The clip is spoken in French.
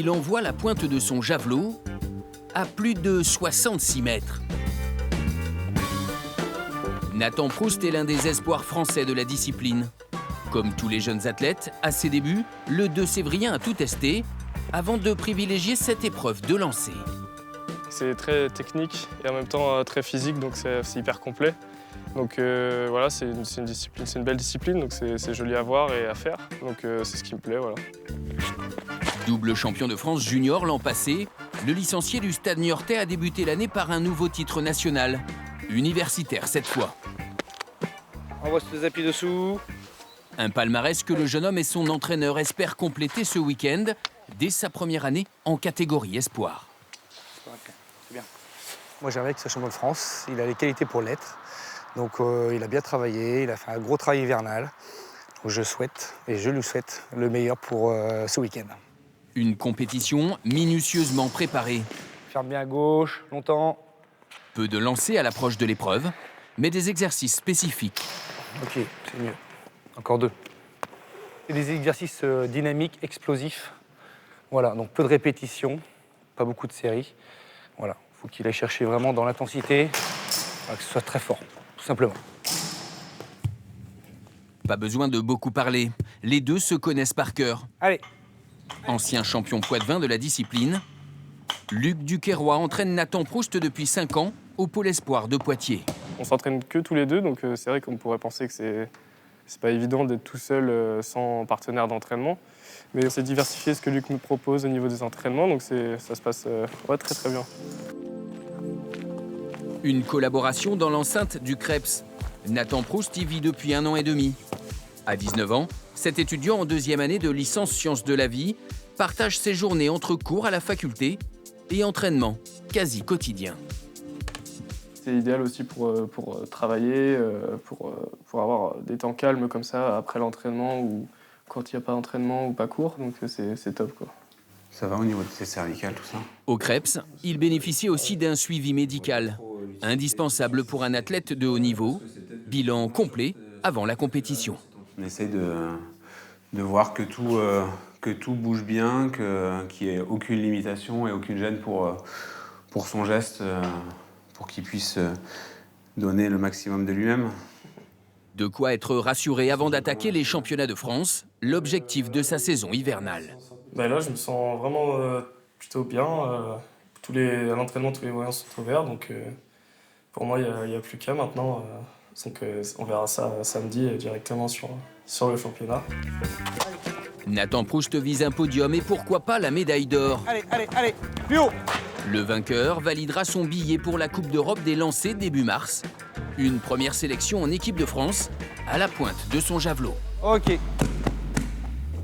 il envoie la pointe de son javelot à plus de 66 mètres. Nathan Proust est l'un des espoirs français de la discipline. Comme tous les jeunes athlètes, à ses débuts, le 2 Sévrien a tout testé avant de privilégier cette épreuve de lancer. C'est très technique et en même temps très physique, donc c'est hyper complet. Donc voilà, c'est une discipline, c'est une belle discipline, donc c'est joli à voir et à faire. Donc c'est ce qui me plaît, voilà. Double champion de France junior l'an passé, le licencié du Stade Niortais a débuté l'année par un nouveau titre national, universitaire cette fois. On voit ces appuis dessous. Un palmarès que le jeune homme et son entraîneur espèrent compléter ce week-end dès sa première année en catégorie espoir. C'est bien. Moi j'aimerais que ce soit champion de France, il a les qualités pour l'être. Donc il a bien travaillé, il a fait un gros travail hivernal. Donc, je souhaite et je lui souhaite le meilleur pour ce week-end. Une compétition minutieusement préparée. Ferme bien à gauche, longtemps. Peu de lancers à l'approche de l'épreuve, mais des exercices spécifiques. Ok, c'est mieux. Encore 2. C'est des exercices dynamiques, explosifs. Voilà, donc peu de répétitions, pas beaucoup de séries. Voilà, il faut qu'il aille chercher vraiment dans l'intensité, que ce soit très fort, tout simplement. Pas besoin de beaucoup parler, les deux se connaissent par cœur. Allez. Ancien champion poids-de-vin de la discipline, Luc Duquesroy entraîne Nathan Proust depuis 5 ans au Pôle Espoir de Poitiers. On s'entraîne que tous les deux, donc c'est vrai qu'on pourrait penser que c'est pas évident d'être tout seul sans partenaire d'entraînement. Mais c'est diversifié ce que Luc nous propose au niveau des entraînements, donc ça se passe très très bien. Une collaboration dans l'enceinte du Creps. Nathan Proust y vit depuis 1 an et demi. À 19 ans, cet étudiant en 2e année de licence sciences de la vie partage ses journées entre cours à la faculté et entraînement quasi quotidien. C'est idéal aussi pour travailler, pour avoir des temps calmes comme ça après l'entraînement ou quand il n'y a pas d'entraînement ou pas cours, donc c'est top, quoi. Ça va au niveau de ses cervicales, tout ça? Au Creps, il bénéficie aussi d'un suivi médical, indispensable pour un athlète de haut niveau, bilan complet avant la compétition. On essaye de voir que tout bouge bien, qu'il n'y ait aucune limitation et aucune gêne pour son geste, pour qu'il puisse donner le maximum de lui-même. De quoi être rassuré avant d'attaquer les championnats de France, l'objectif de sa saison hivernale. Là, je me sens vraiment plutôt bien. À l'entraînement, tous les moyens sont ouverts, donc pour moi, il n'y a plus qu'à maintenant. Donc on verra ça samedi directement sur le championnat. Nathan Proust vise un podium et pourquoi pas la médaille d'or. Allez, plus haut. Le vainqueur validera son billet pour la Coupe d'Europe des lancers début mars. Une première sélection en équipe de France à la pointe de son javelot. Ok.